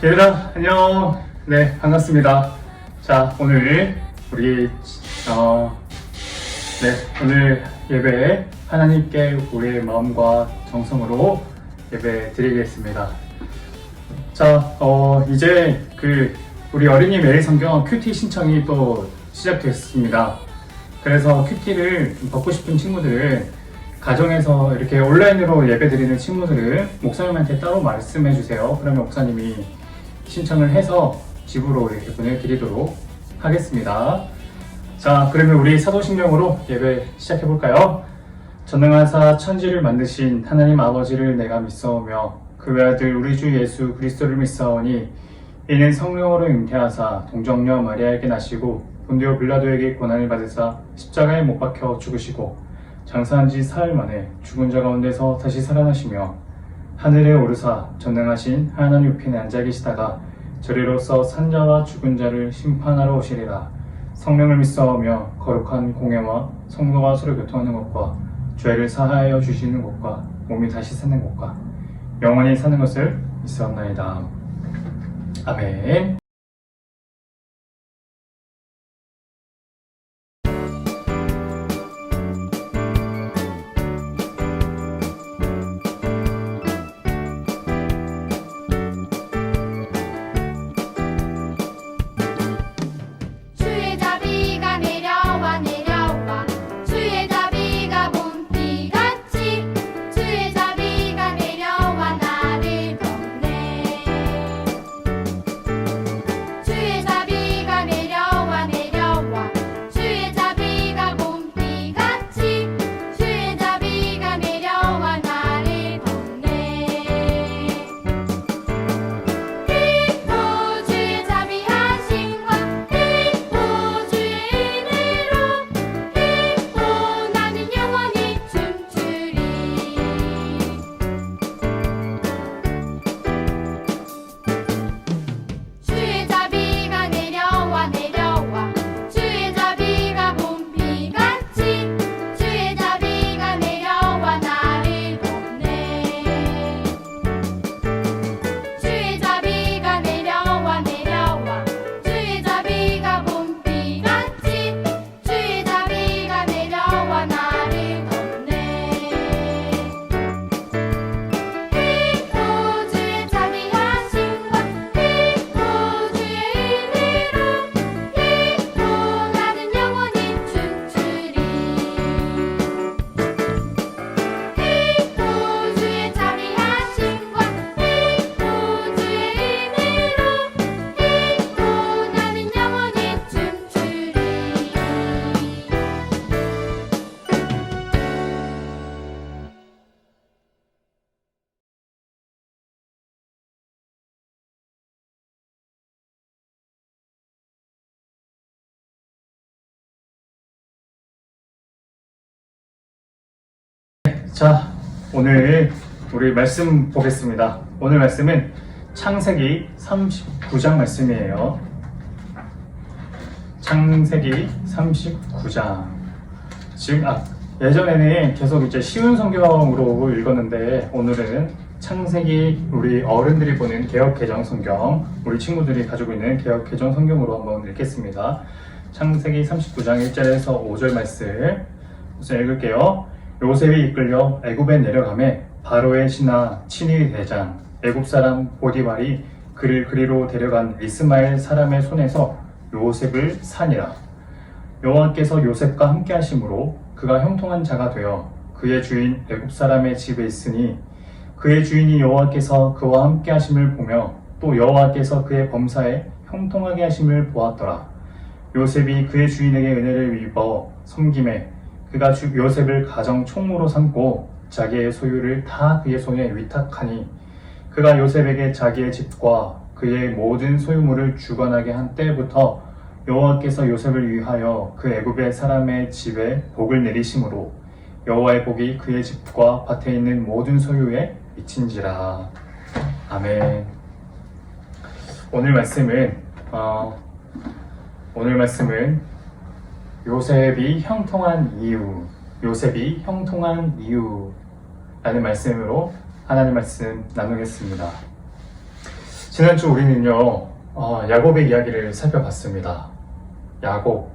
얘들아, 안녕. 네, 반갑습니다. 자, 오늘 우리 오늘 예배 하나님께 우리의 마음과 정성으로 예배 드리겠습니다. 자, 이제 우리 어린이 매일 성경 큐티 신청이 또 시작됐습니다. 그래서 큐티를 받고 싶은 친구들은 가정에서 이렇게 온라인으로 예배 드리는 친구들은 목사님한테 따로 말씀해 주세요. 그러면 목사님이 신청을 해서 집으로 이렇게 보내드리도록 하겠습니다. 자, 그러면 우리 사도신경으로 예배 시작해 볼까요? 전능하사 천지를 만드신 하나님 아버지를 내가 믿사오며 그 외아들 우리 주 예수 그리스도를 믿사오니 이는 성령으로 잉태하사 동정녀 마리아에게 나시고 본디오 빌라도에게 고난을 받으사 십자가에 못 박혀 죽으시고 장사한 지 사흘 만에 죽은 자 가운데서 다시 살아나시며 하늘에 오르사 전능하신 하나님 우편에 앉아 계시다가 저리로서 산자와 죽은 자를 심판하러 오시리라. 성령을 믿사오며 거룩한 공예와 성도가 서로 교통하는 것과 죄를 사하여 주시는 것과 몸이 다시 사는 것과 영원히 사는 것을 믿사옵나이다. 아멘. 자, 오늘 우리 말씀 보겠습니다. 오늘 말씀은 창세기 39장 말씀이에요. 창세기 39장. 지금 예전에는 계속 이제 쉬운 성경으로 읽었는데 오늘은 창세기 우리 어른들이 보는 개역개정 성경, 우리 친구들이 가지고 있는 개역개정 성경으로 한번 읽겠습니다. 창세기 39장 1절에서 5절 말씀 우선 읽을게요. 요셉이 이끌려 애굽에 내려가매 바로의 신하 친위 대장 애굽 사람 보디발이 그를 그리로 데려간 이스마엘 사람의 손에서 요셉을 산이라. 여호와께서 요셉과 함께 하심으로 그가 형통한 자가 되어 그의 주인 애굽 사람의 집에 있으니 그의 주인이 여호와께서 그와 함께 하심을 보며 또 여호와께서 그의 범사에 형통하게 하심을 보았더라. 요셉이 그의 주인에게 은혜를 입어 섬김에 그가 요셉을 가정 총무로 삼고 자기의 소유를 다 그의 손에 위탁하니 그가 요셉에게 자기의 집과 그의 모든 소유물을 주관하게 한 때부터 여호와께서 요셉을 위하여 그 애굽의 사람의 집에 복을 내리심으로 여호와의 복이 그의 집과 밭에 있는 모든 소유에 미친지라. 아멘. 오늘 말씀은 요셉이 형통한 이유라는 말씀으로 하나님 말씀 나누겠습니다. 지난주 우리는요, 야곱의 이야기를 살펴봤습니다. 야곱.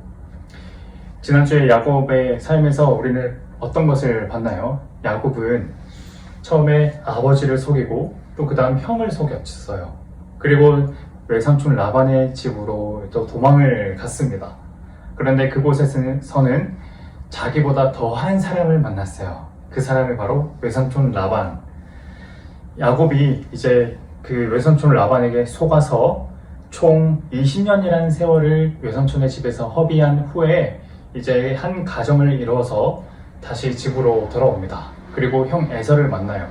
지난주에 야곱의 삶에서 우리는 어떤 것을 봤나요? 야곱은 처음에 아버지를 속이고 또 그 다음 형을 속였어요. 그리고 외삼촌 라반의 집으로 또 도망을 갔습니다. 그런데 그곳에서는 자기보다 더한 사람을 만났어요. 그 사람이 바로 외삼촌 라반. 야곱이 이제 그 외삼촌 라반에게 속아서 총 20년이라는 세월을 외삼촌의 집에서 허비한 후에 이제 한 가정을 이루어서 다시 집으로 돌아옵니다. 그리고 형 에서를 만나요.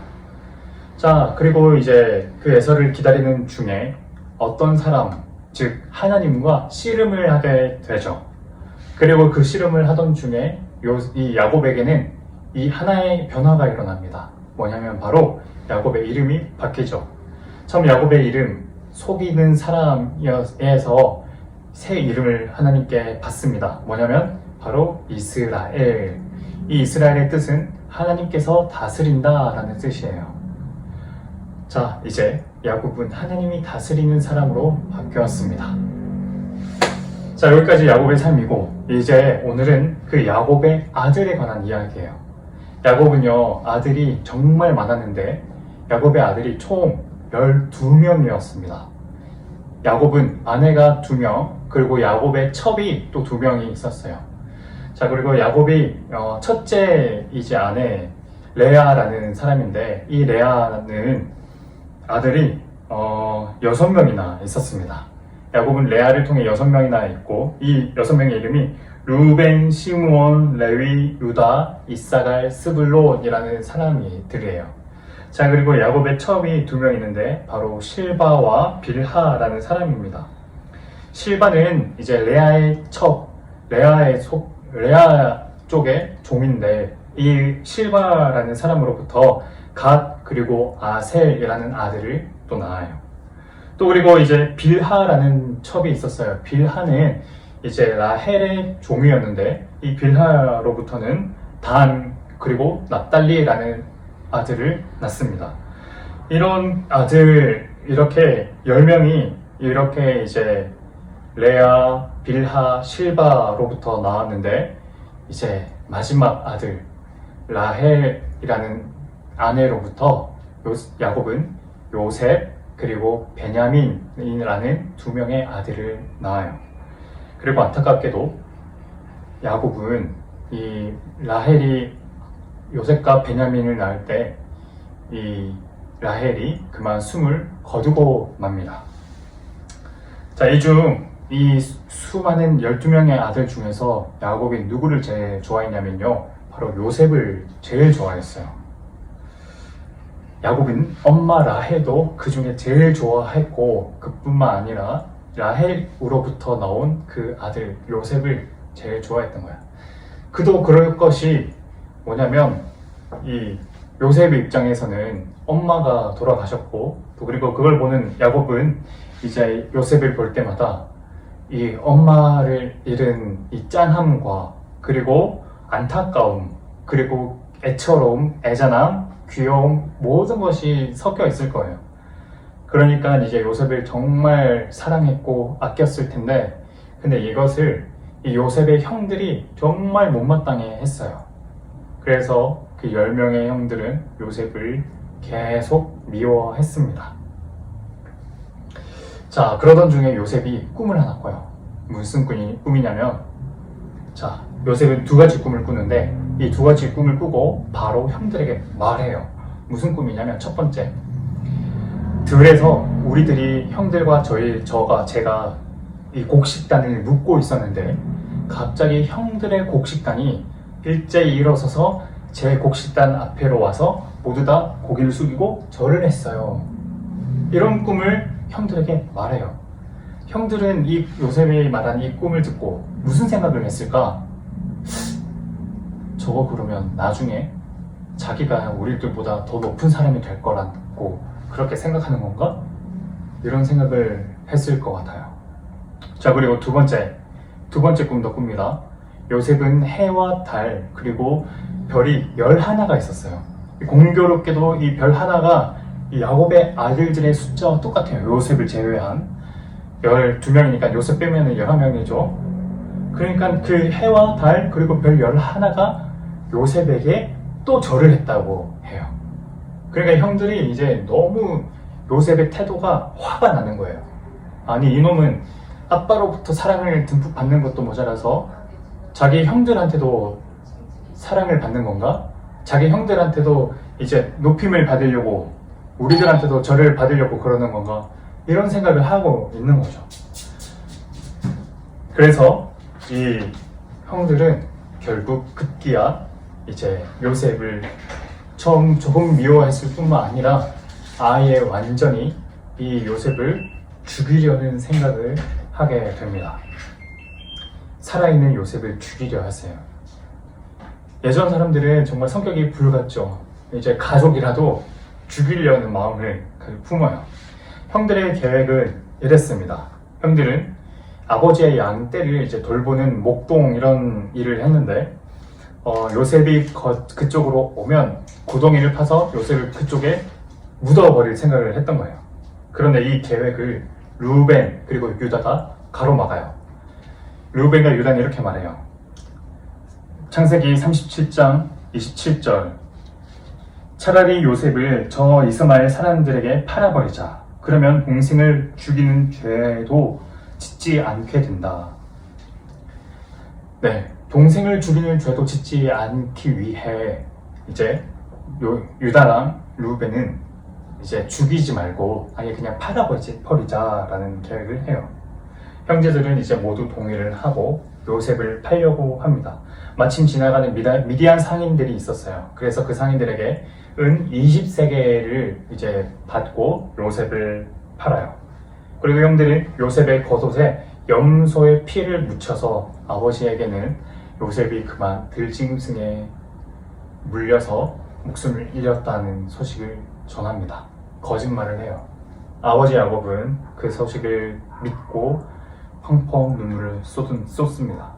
자, 그리고 이제 그 에서를 기다리는 중에 어떤 사람, 즉 하나님과 씨름을 하게 되죠. 그리고 그 씨름을 하던 중에 이 야곱에게는 이 하나의 변화가 일어납니다. 뭐냐면 바로 야곱의 이름이 바뀌죠. 처음 야곱의 이름, 속이는 사람에서 새 이름을 하나님께 받습니다. 뭐냐면 바로 이스라엘. 이 이스라엘의 뜻은 하나님께서 다스린다 라는 뜻이에요. 자, 이제 야곱은 하나님이 다스리는 사람으로 바뀌었습니다. 자, 여기까지 야곱의 삶이고, 이제 오늘은 그 야곱의 아들에 관한 이야기예요. 야곱은요, 아들이 정말 많았는데 야곱의 아들이 총 12명이었습니다. 야곱은 아내가 2명, 그리고 야곱의 첩이 또 2명이 있었어요. 자, 그리고 야곱이 첫째 이제 아내 레아라는 사람인데, 이 레아는 아들이 6명이나 있었습니다. 야곱은 레아를 통해 6명이나 있고, 이 6명의 이름이 루벤, 시므온, 레위, 유다, 이사갈, 스불론이라는 사람들이에요. 자, 그리고 야곱의 첩이 2명 있는데 바로 실바와 빌하라는 사람입니다. 실바는 이제 레아의 첩, 레아 쪽의 종인데, 이 실바라는 사람으로부터 갓 그리고 아셀이라는 아들을 또 낳아요. 또 그리고 이제 빌하라는 첩이 있었어요. 빌하는 이제 라헬의 종이었는데, 이 빌하로부터는 단 그리고 납달리라는 아들을 낳습니다. 이런 아들 이렇게 10명이 이렇게 이제 레아, 빌하, 실바로부터 나왔는데, 이제 마지막 아들 라헬이라는 아내로부터 야곱은 요셉 그리고 베냐민이라는 2명의 아들을 낳아요. 그리고 안타깝게도 야곱은 이 라헬이 요셉과 베냐민을 낳을 때 이 라헬이 그만 숨을 거두고 맙니다. 자, 이 수많은 12명의 아들 중에서 야곱이 누구를 제일 좋아했냐면요, 바로 요셉을 제일 좋아했어요. 야곱은 엄마 라헬도 그 중에 제일 좋아했고, 그뿐만 아니라 라헬으로부터 나온 그 아들 요셉을 제일 좋아했던 거야. 그도 그럴 것이 뭐냐면, 이 요셉의 입장에서는 엄마가 돌아가셨고, 또 그리고 그걸 보는 야곱은 이제 요셉을 볼 때마다 이 엄마를 잃은 이 짠함과 그리고 안타까움, 그리고 애처로움, 애잔함, 귀여움, 모든 것이 섞여 있을 거예요. 그러니까 이제 요셉을 정말 사랑했고 아꼈을 텐데, 근데 이것을 이 요셉의 형들이 정말 못마땅해 했어요. 그래서 그 10명의 형들은 요셉을 계속 미워했습니다. 자, 그러던 중에 요셉이 꿈을 하나 꿔요. 무슨 꿈이냐면, 자, 요셉은 2가지 꿈을 꾸는데, 이 2가지 꿈을 꾸고 바로 형들에게 말해요. 무슨 꿈이냐면, 첫 번째, 들에서 우리들이 형들과 제가 이 곡식단을 묶고 있었는데, 갑자기 형들의 곡식단이 일제히 일어서서 제 곡식단 앞에로 와서 모두 다 고개를 숙이고 절을 했어요. 이런 꿈을 형들에게 말해요. 형들은 이 요셉이 말한 이 꿈을 듣고 무슨 생각을 했을까? 저거 그러면 나중에 자기가 우리들보다 더 높은 사람이 될 거라고 그렇게 생각하는 건가? 이런 생각을 했을 것 같아요. 자, 그리고 두 번째 꿈도 꿉니다. 요셉은 해와 달 그리고 별이 11가 있었어요. 공교롭게도 이 별 하나가 이 야곱의 아들들의 숫자와 똑같아요. 요셉을 제외한 12명이니까 요셉 빼면 11명이죠. 그러니까 그 해와 달 그리고 별 11하나가 요셉에게 또 절을 했다고 해요. 그러니까 형들이 이제 너무 요셉의 태도가 화가 나는 거예요. 아니 이놈은 아빠로부터 사랑을 듬뿍 받는 것도 모자라서 자기 형들한테도 사랑을 받는 건가? 자기 형들한테도 이제 높임을 받으려고 우리들한테도 절을 받으려고 그러는 건가? 이런 생각을 하고 있는 거죠. 그래서 이 형들은 결국 급기야 이제 요셉을 처음 조금 미워했을 뿐만 아니라 아예 완전히 이 요셉을 죽이려는 생각을 하게 됩니다. 살아있는 요셉을 죽이려 하세요. 예전 사람들은 정말 성격이 불같죠. 이제 가족이라도 죽이려는 마음을 품어요. 형들의 계획은 이랬습니다. 형들은 아버지의 양떼를 이제 돌보는 목동 이런 일을 했는데 요셉이 그쪽으로 오면 구덩이를 파서 요셉을 그쪽에 묻어버릴 생각을 했던 거예요. 그런데 이 계획을 루벤 그리고 유다가 가로막아요. 루벤과 유다는 이렇게 말해요. 창세기 37장 27절 차라리 요셉을 저 이스마엘 사람들에게 팔아버리자. 그러면 동생을 죽이는 죄도 짓지 않게 된다. 네, 동생을 죽이는 죄도 짓지 않기 위해 이제 유다랑 루벤은 이제 죽이지 말고 아예 그냥 팔아버리자라는 계획을 해요. 형제들은 이제 모두 동의를 하고 요셉을 팔려고 합니다. 마침 지나가는 미디안 상인들이 있었어요. 그래서 그 상인들에게 은 20세겔을 이제 받고 요셉을 팔아요. 그리고 형들은 요셉의 겉옷에 염소의 피를 묻혀서 아버지에게는 요셉이 그만 들짐승에 물려서 목숨을 잃었다는 소식을 전합니다. 거짓말을 해요. 아버지 야곱은 그 소식을 믿고 펑펑 눈물을 쏟습니다.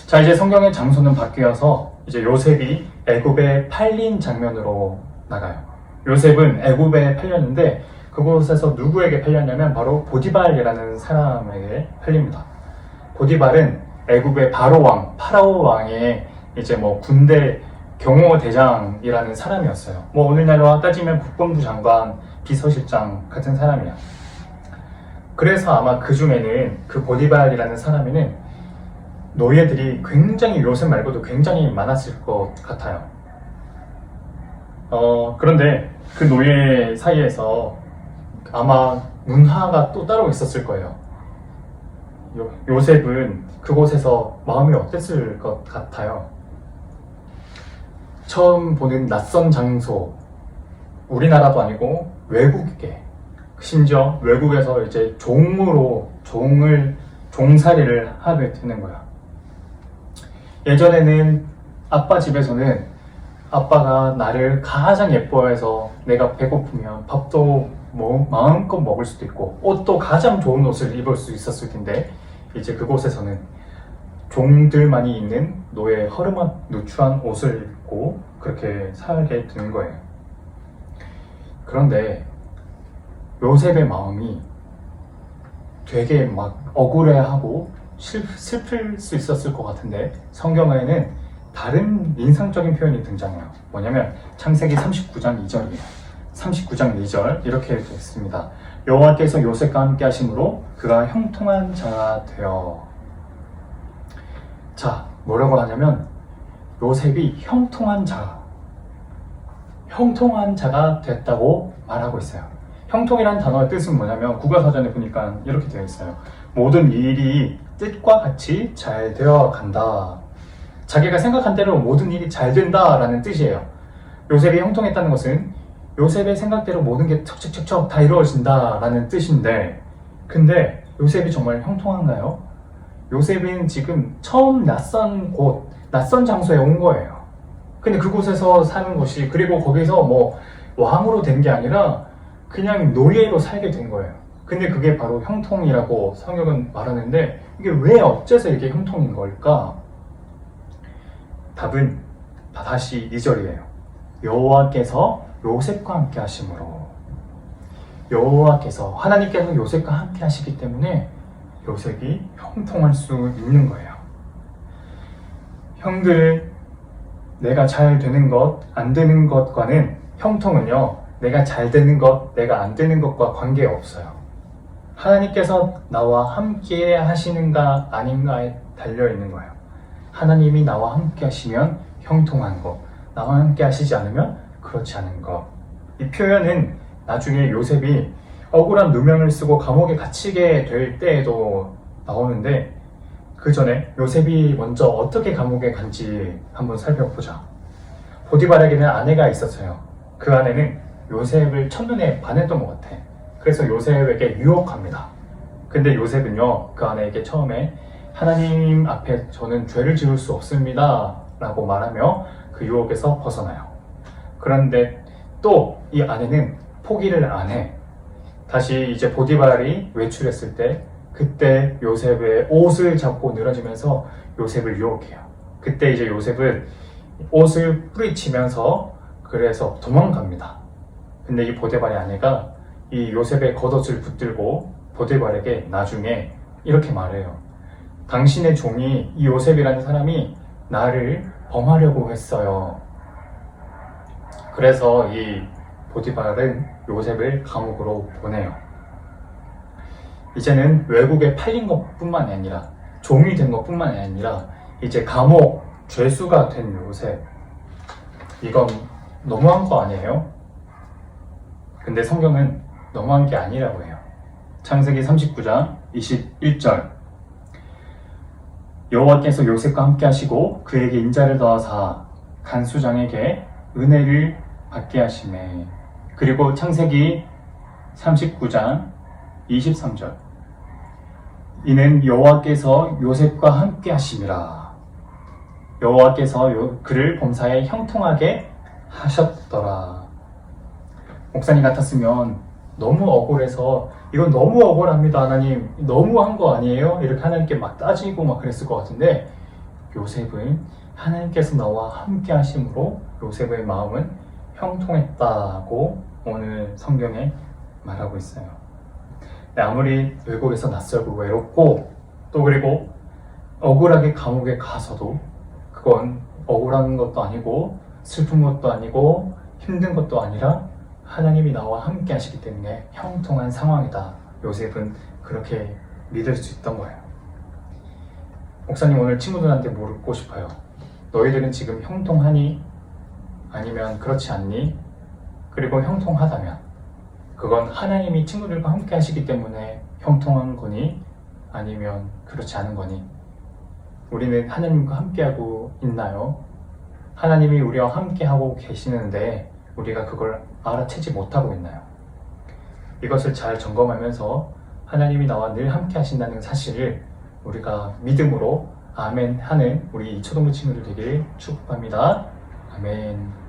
자, 이제 성경의 장소는 바뀌어서 이제 요셉이 애굽에 팔린 장면으로 나가요. 요셉은 애굽에 팔렸는데 그곳에서 누구에게 팔렸냐면 바로 보디발이라는 사람에게 팔립니다. 보디발은 애굽의 파라오 왕의 이제 뭐 군대 경호대장이라는 사람이었어요. 뭐 오늘날로 따지면 국방부 장관, 비서실장 같은 사람이야. 그래서 아마 그 중에는 그 보디발이라는 사람에는 노예들이 굉장히 요셉 말고도 굉장히 많았을 것 같아요. 그런데 그 노예 사이에서 아마 문화가 또 따로 있었을 거예요. 요셉은 그곳에서 마음이 어땠을 것 같아요. 처음 보는 낯선 장소, 우리나라도 아니고 외국에, 심지어 외국에서 이제 종살이를 하게 되는 거야. 예전에는 아빠 집에서는 아빠가 나를 가장 예뻐해서 내가 배고프면 밥도 마음껏 먹을 수도 있고 옷도 가장 좋은 옷을 입을 수 있었을 텐데 이제 그곳에서는 종들만이 있는 노예 허름한 누추한 옷을 입고 그렇게 살게 되는 거예요. 그런데 요셉의 마음이 되게 막 억울해하고 슬플 수 있었을 것 같은데 성경에는 다른 인상적인 표현이 등장해요. 뭐냐면 창세기 39장 2절이에요. 39장 2절 이렇게 되어 있습니다. 여호와께서 요셉과 함께 하심으로 그가 형통한 자가 되어. 자, 뭐라고 하냐면 요셉이 형통한 자가 됐다고 말하고 있어요. 형통이라는 단어의 뜻은 뭐냐면 국어사전에 보니까 이렇게 되어 있어요. 모든 일이 뜻과 같이 잘 되어 간다. 자기가 생각한 대로 모든 일이 잘 된다라는 뜻이에요. 요셉이 형통했다는 것은 요셉의 생각대로 모든 게 척척척척 다 이루어진다라는 뜻인데, 근데 요셉이 정말 형통한가요? 요셉은 지금 처음 낯선 장소에 온 거예요. 근데 그곳에서 사는 것이, 그리고 거기서 뭐 왕으로 된 게 아니라 그냥 노예로 살게 된 거예요. 근데 그게 바로 형통이라고 성경은 말하는데, 이게 왜 어째서 이게 형통인 걸까? 답은 다시 2절이에요. 여호와께서 요셉과 함께 하심으로. 여호와께서, 하나님께서 요셉과 함께 하시기 때문에 요셉이 형통할 수 있는 거예요. 형들, 내가 잘 되는 것, 안 되는 것과는, 형통은요, 내가 잘 되는 것, 내가 안 되는 것과 관계없어요. 하나님께서 나와 함께 하시는가 아닌가에 달려있는 거예요. 하나님이 나와 함께 하시면 형통한 것, 나와 함께 하시지 않으면 그렇지 않은 것. 이 표현은 나중에 요셉이 억울한 누명을 쓰고 감옥에 갇히게 될 때에도 나오는데, 그 전에 요셉이 먼저 어떻게 감옥에 간지 한번 살펴보자. 보디발에게는 아내가 있었어요. 그 아내는 요셉을 첫눈에 반했던 것 같아. 그래서 요셉에게 유혹합니다. 근데 요셉은요, 그 아내에게 처음에 하나님 앞에 저는 죄를 지을 수 없습니다 라고 말하며 그 유혹에서 벗어나요. 그런데 또 이 아내는 포기를 안 해. 다시 이제 보디발이 외출했을 때, 그때 요셉의 옷을 잡고 늘어지면서 요셉을 유혹해요. 그때 이제 요셉은 옷을 뿌리치면서 그래서 도망갑니다. 근데 이 보디발의 아내가 이 요셉의 겉옷을 붙들고 보디발에게 나중에 이렇게 말해요. 당신의 종이, 이 요셉이라는 사람이 나를 범하려고 했어요. 그래서 이 보디발은 요셉을 감옥으로 보내요. 이제는 외국에 팔린 것뿐만이 아니라, 종이 된 것뿐만이 아니라 이제 감옥 죄수가 된 요셉. 이건 너무한 거 아니에요? 근데 성경은 너무한 게 아니라고 해요. 창세기 39장 21절. 여호와께서 요셉과 함께 하시고 그에게 인자를 더하사 간수장에게 은혜를 받게 하시매. 그리고 창세기 39장 23절. 이는 여호와께서 요셉과 함께 하심이라. 여호와께서 그를 범사에 형통하게 하셨더라. 목사님 같았으면 너무 억울해서 이건 너무 억울합니다 하나님, 너무한 거 아니에요? 이렇게 하나님께 막 따지고 막 그랬을 것 같은데, 요셉은 하나님께서 나와 함께 하심으로 요셉의 마음은 형통했다고 오늘 성경에 말하고 있어요. 아무리 외국에서 낯설고 외롭고 또 그리고 억울하게 감옥에 가서도 그건 억울한 것도 아니고 슬픈 것도 아니고 힘든 것도 아니라 하나님이 나와 함께 하시기 때문에 형통한 상황이다. 요셉은 그렇게 믿을 수 있던 거예요. 목사님, 오늘 친구들한테 묻고 싶어요. 너희들은 지금 형통하니? 아니면 그렇지 않니? 그리고 형통하다면 그건 하나님이 친구들과 함께 하시기 때문에 형통한 거니? 아니면 그렇지 않은 거니? 우리는 하나님과 함께하고 있나요? 하나님이 우리와 함께하고 계시는데 우리가 그걸 알아채지 못하고 있나요? 이것을 잘 점검하면서 하나님이 나와 늘 함께 하신다는 사실을 우리가 믿음으로 아멘 하는 우리 초등부 친구들 되길 축복합니다. 아멘.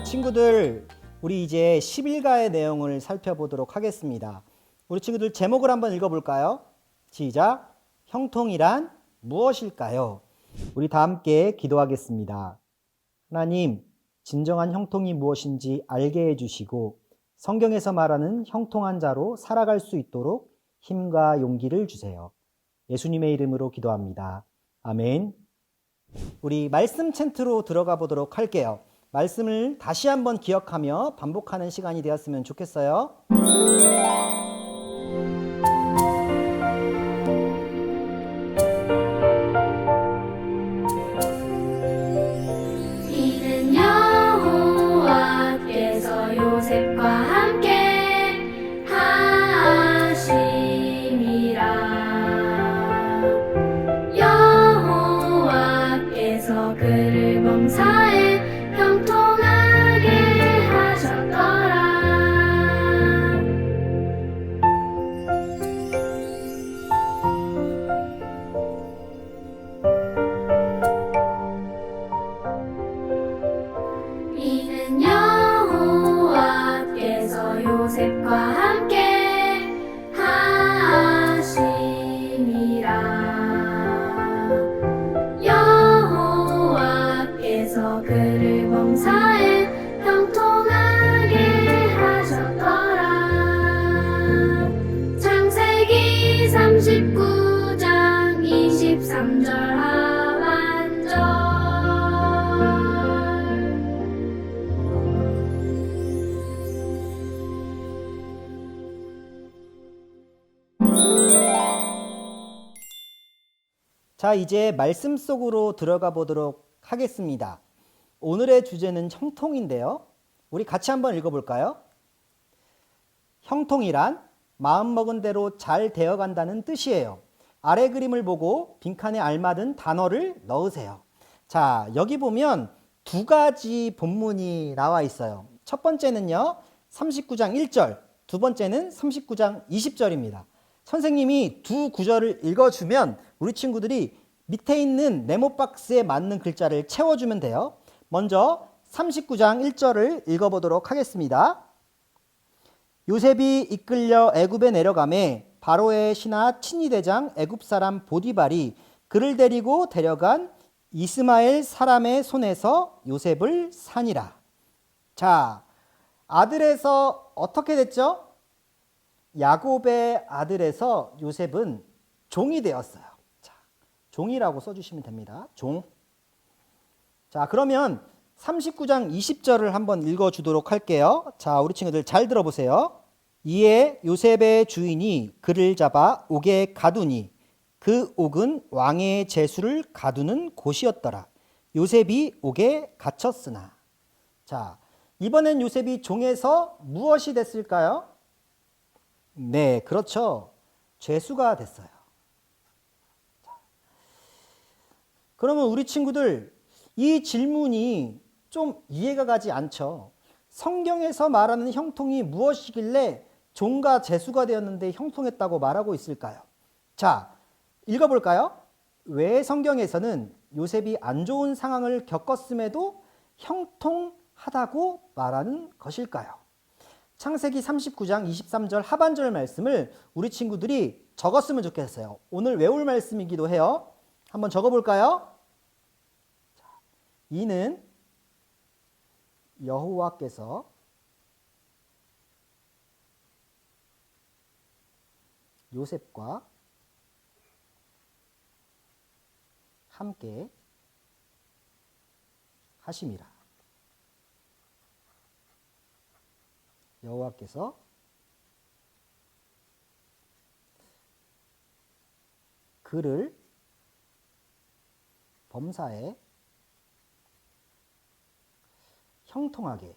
친구들, 우리 이제 10일가의 내용을 살펴보도록 하겠습니다. 우리 친구들 제목을 한번 읽어볼까요? 시작! 형통이란 무엇일까요? 우리 다 함께 기도하겠습니다. 하나님, 진정한 형통이 무엇인지 알게 해주시고 성경에서 말하는 형통한 자로 살아갈 수 있도록 힘과 용기를 주세요. 예수님의 이름으로 기도합니다. 아멘. 우리 말씀 챈트로 들어가 보도록 할게요. 말씀을 다시 한번 기억하며 반복하는 시간이 되었으면 좋겠어요. 이는 여호와께서 요셉과 함께 하심이라. 여호와께서 그를 범사에 형통하게 하셨더라. 이는 여호와께서 요셉과 함께 하심이라. 여호와께서 그를 범사에 형통하게 하셨더라. 창세기 39장 23절 하반절. 자, 이제 말씀 속으로 들어가 보도록 하겠습니다. 오늘의 주제는 형통인데요. 우리 같이 한번 읽어볼까요? 형통이란 마음먹은 대로 잘 되어간다는 뜻이에요. 아래 그림을 보고 빈칸에 알맞은 단어를 넣으세요. 자, 여기 보면 두 가지 본문이 나와 있어요. 첫 번째는요, 39장 1절, 두 번째는 39장 20절입니다. 선생님이 두 구절을 읽어주면 우리 친구들이 밑에 있는 네모 박스에 맞는 글자를 채워주면 돼요. 먼저 39장 1절을 읽어보도록 하겠습니다. 요셉이 이끌려 애굽에 내려가매 바로의 신하 친위대장 애굽 사람 보디발이 그를 데리고 데려간 이스마엘 사람의 손에서 요셉을 산이라. 자, 아들에서 어떻게 됐죠? 야곱의 아들에서 요셉은 종이 되었어요. 자, 종이라고 써주시면 됩니다. 종. 자, 그러면 39장 20절을 한번 읽어주도록 할게요. 자, 우리 친구들 잘 들어보세요. 이에 요셉의 주인이 그를 잡아 옥에 가두니 그 옥은 왕의 제수를 가두는 곳이었더라. 요셉이 옥에 갇혔으나. 자, 이번엔 요셉이 종에서 무엇이 됐을까요? 네, 그렇죠. 죄수가 됐어요. 그러면 우리 친구들, 이 질문이 좀 이해가 가지 않죠. 성경에서 말하는 형통이 무엇이길래 종과 죄수가 되었는데 형통했다고 말하고 있을까요? 자, 읽어볼까요? 왜 성경에서는 요셉이 안 좋은 상황을 겪었음에도 형통하다고 말하는 것일까요? 창세기 39장 23절 하반절 말씀을 우리 친구들이 적었으면 좋겠어요. 오늘 외울 말씀이기도 해요. 한번 적어볼까요? 이는 여호와께서 요셉과 함께 하심이라. 여호와께서 그를 범사에 형통하게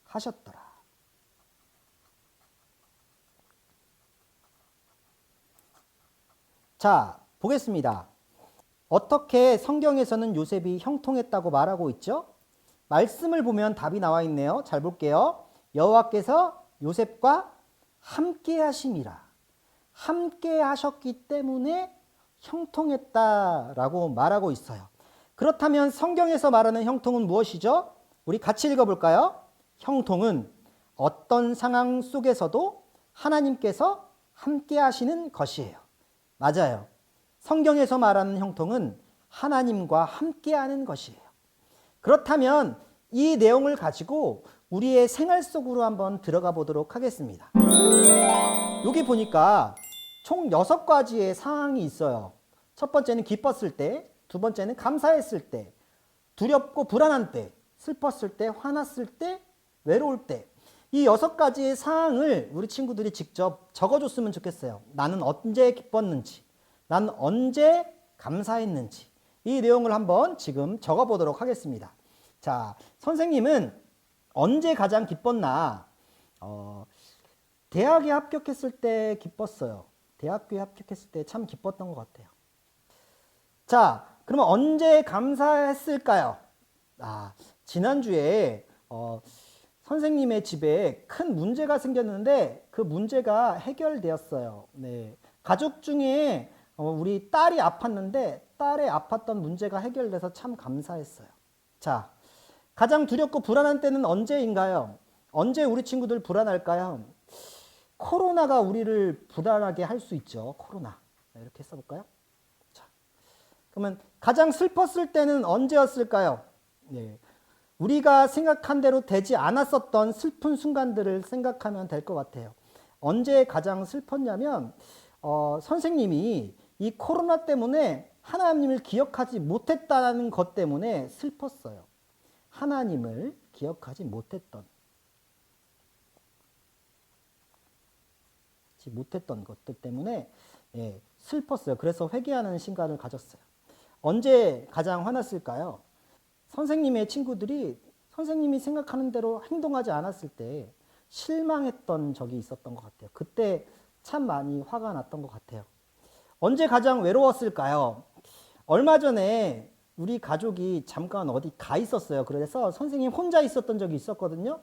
하셨더라. 자, 보겠습니다. 어떻게 성경에서는 요셉이 형통했다고 말하고 있죠? 말씀을 보면 답이 나와 있네요. 잘 볼게요. 여호와께서 요셉과 함께 하심이라. 함께 하셨기 때문에 형통했다라고 말하고 있어요. 그렇다면 성경에서 말하는 형통은 무엇이죠? 우리 같이 읽어볼까요? 형통은 어떤 상황 속에서도 하나님께서 함께 하시는 것이에요. 맞아요. 성경에서 말하는 형통은 하나님과 함께하는 것이에요. 그렇다면 이 내용을 가지고 우리의 생활 속으로 한번 들어가 보도록 하겠습니다. 여기 보니까 총 6가지의 상황이 있어요. 첫 번째는 기뻤을 때, 두 번째는 감사했을 때, 두렵고 불안한 때, 슬펐을 때, 화났을 때, 외로울 때. 이 6가지의 상황을 우리 친구들이 직접 적어줬으면 좋겠어요. 나는 언제 기뻤는지, 나는 언제 감사했는지. 이 내용을 한번 지금 적어보도록 하겠습니다. 자, 선생님은 언제 가장 기뻤나? 대학에 합격했을 때 기뻤어요. 대학교에 합격했을 때 참 기뻤던 것 같아요. 자, 그러면 언제 감사했을까요? 지난주에 선생님의 집에 큰 문제가 생겼는데 그 문제가 해결되었어요. 네. 가족 중에 우리 딸이 아팠는데 딸의 아팠던 문제가 해결돼서 참 감사했어요. 자, 가장 두렵고 불안한 때는 언제인가요? 언제 우리 친구들 불안할까요? 코로나가 우리를 불안하게 할 수 있죠. 코로나. 이렇게 써볼까요? 자, 그러면 가장 슬펐을 때는 언제였을까요? 네. 우리가 생각한 대로 되지 않았었던 슬픈 순간들을 생각하면 될 것 같아요. 언제 가장 슬펐냐면 선생님이 이 코로나 때문에 하나님을 기억하지 못했다는 것 때문에 슬펐어요. 하나님을 기억하지 못했던 것들 때문에 슬펐어요. 그래서 회개하는 시간을 가졌어요. 언제 가장 화났을까요? 선생님의 친구들이 선생님이 생각하는 대로 행동하지 않았을 때 실망했던 적이 있었던 것 같아요. 그때 참 많이 화가 났던 것 같아요. 언제 가장 외로웠을까요? 얼마 전에 우리 가족이 잠깐 어디 가 있었어요. 그래서 선생님 혼자 있었던 적이 있었거든요.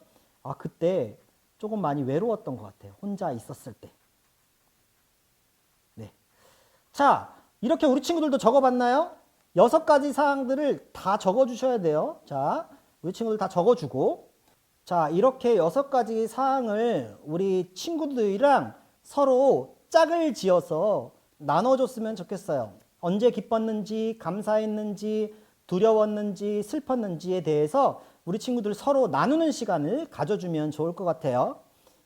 그때 조금 많이 외로웠던 것 같아요. 혼자 있었을 때. 네. 자, 이렇게 우리 친구들도 적어봤나요? 6가지 사항들을 다 적어주셔야 돼요. 자, 우리 친구들 다 적어주고, 자, 이렇게 6가지 사항을 우리 친구들이랑 서로 짝을 지어서 나눠줬으면 좋겠어요. 언제 기뻤는지, 감사했는지, 두려웠는지, 슬펐는지에 대해서 우리 친구들 서로 나누는 시간을 가져주면 좋을 것 같아요.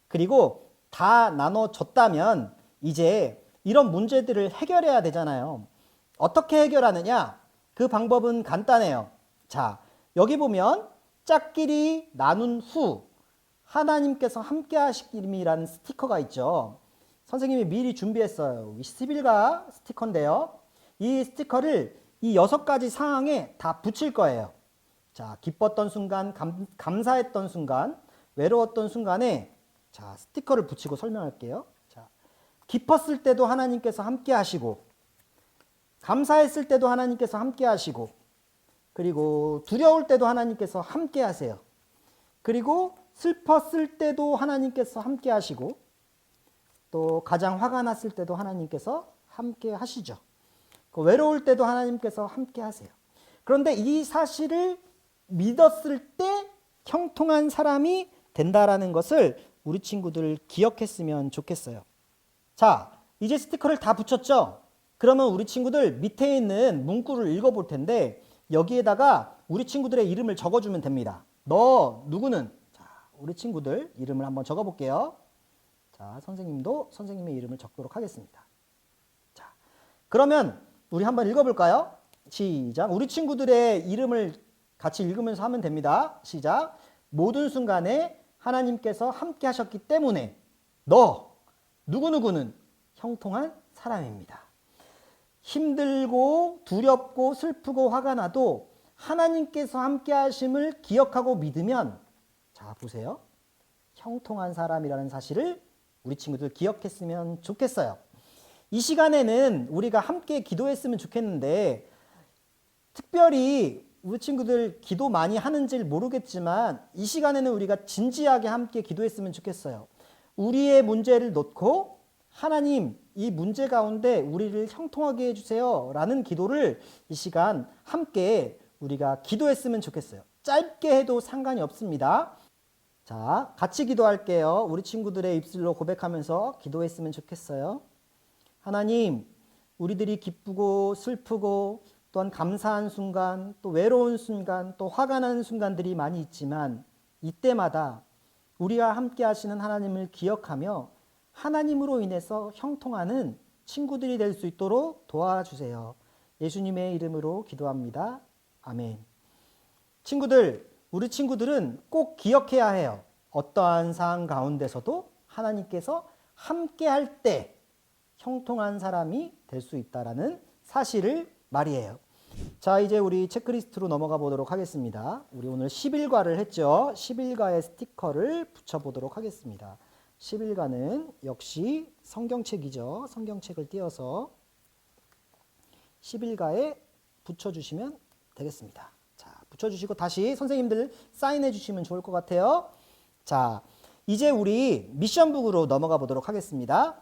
그리고 다 나눠줬다면 이제 이런 문제들을 해결해야 되잖아요. 어떻게 해결하느냐? 그 방법은 간단해요. 자, 여기 보면 짝끼리 나눈 후 하나님께서 함께 하시기라는 스티커가 있죠. 선생님이 미리 준비했어요. 11가 스티커인데요. 이 스티커를 이 6가지 상황에 다 붙일 거예요. 자, 기뻤던 순간, 감사했던 순간, 외로웠던 순간에 자, 스티커를 붙이고 설명할게요. 자, 기뻤을 때도 하나님께서 함께 하시고, 감사했을 때도 하나님께서 함께 하시고, 그리고 두려울 때도 하나님께서 함께 하세요. 그리고 슬펐을 때도 하나님께서 함께 하시고, 또 가장 화가 났을 때도 하나님께서 함께 하시죠. 외로울 때도 하나님께서 함께 하세요. 그런데 이 사실을 믿었을 때 형통한 사람이 된다라는 것을 우리 친구들 기억했으면 좋겠어요. 자, 이제 스티커를 다 붙였죠? 그러면 우리 친구들 밑에 있는 문구를 읽어볼 텐데 여기에다가 우리 친구들의 이름을 적어주면 됩니다. 너 누구는? 자, 우리 친구들 이름을 한번 적어볼게요. 자, 선생님도 선생님의 이름을 적도록 하겠습니다. 자, 그러면 우리 한번 읽어볼까요? 시작. 우리 친구들의 이름을 같이 읽으면서 하면 됩니다. 시작. 모든 순간에 하나님께서 함께 하셨기 때문에 너 누구누구는 형통한 사람입니다. 힘들고 두렵고 슬프고 화가 나도 하나님께서 함께 하심을 기억하고 믿으면 자, 보세요. 형통한 사람이라는 사실을 우리 친구들 기억했으면 좋겠어요. 이 시간에는 우리가 함께 기도했으면 좋겠는데 특별히 우리 친구들 기도 많이 하는지 모르겠지만 이 시간에는 우리가 진지하게 함께 기도했으면 좋겠어요. 우리의 문제를 놓고 하나님 이 문제 가운데 우리를 형통하게 해주세요 라는 기도를 이 시간 함께 우리가 기도했으면 좋겠어요. 짧게 해도 상관이 없습니다. 자, 같이 기도할게요. 우리 친구들의 입술로 고백하면서 기도했으면 좋겠어요. 하나님, 우리들이 기쁘고 슬프고 또한 감사한 순간, 또 외로운 순간, 또 화가 나는 순간들이 많이 있지만 이때마다 우리와 함께 하시는 하나님을 기억하며 하나님으로 인해서 형통하는 친구들이 될 수 있도록 도와주세요. 예수님의 이름으로 기도합니다. 아멘. 친구들, 우리 친구들은 꼭 기억해야 해요. 어떠한 상황 가운데서도 하나님께서 함께 할 때 형통한 사람이 될 수 있다라는 사실을 말이에요. 자, 이제 우리 체크리스트로 넘어가 보도록 하겠습니다. 우리 오늘 11과를 했죠. 11과의 스티커를 붙여보도록 하겠습니다. 11과는 역시 성경책이죠. 성경책을 띄어서 11과에 붙여주시면 되겠습니다. 자, 붙여주시고 다시 선생님들 사인해 주시면 좋을 것 같아요. 자, 이제 우리 미션북으로 넘어가 보도록 하겠습니다.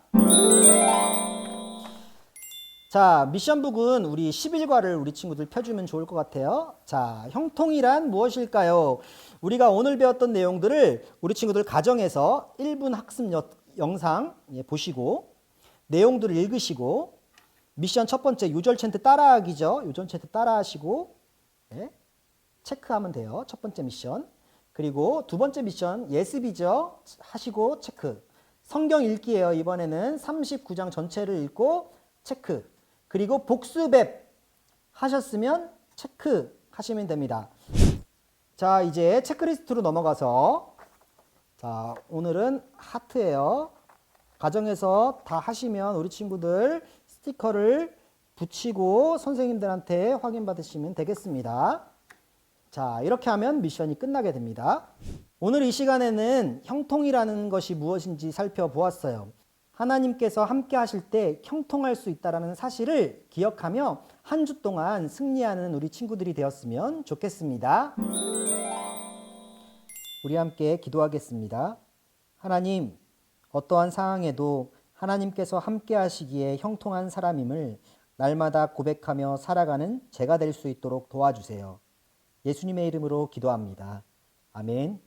자, 미션북은 우리 11과를 우리 친구들 펴주면 좋을 것 같아요. 자, 형통이란 무엇일까요? 우리가 오늘 배웠던 내용들을 우리 친구들 가정에서 1분 학습 영상 보시고 내용들을 읽으시고 미션 첫 번째 요절 챈트 따라하기죠. 요절 챈트 따라하시고 네, 체크하면 돼요. 첫 번째 미션. 그리고 두 번째 미션 예습이죠. 하시고 체크. 성경 읽기예요. 이번에는 39장 전체를 읽고 체크. 그리고 복습앱 하셨으면 체크 하시면 됩니다. 자, 이제 체크리스트로 넘어가서 자, 오늘은 하트예요. 가정에서 다 하시면 우리 친구들 스티커를 붙이고 선생님들한테 확인받으시면 되겠습니다. 자, 이렇게 하면 미션이 끝나게 됩니다. 오늘 이 시간에는 형통이라는 것이 무엇인지 살펴보았어요. 하나님께서 함께 하실 때 형통할 수 있다는 사실을 기억하며 한 주 동안 승리하는 우리 친구들이 되었으면 좋겠습니다. 우리 함께 기도하겠습니다. 하나님, 어떠한 상황에도 하나님께서 함께 하시기에 형통한 사람임을 날마다 고백하며 살아가는 제가 될 수 있도록 도와주세요. 예수님의 이름으로 기도합니다. 아멘.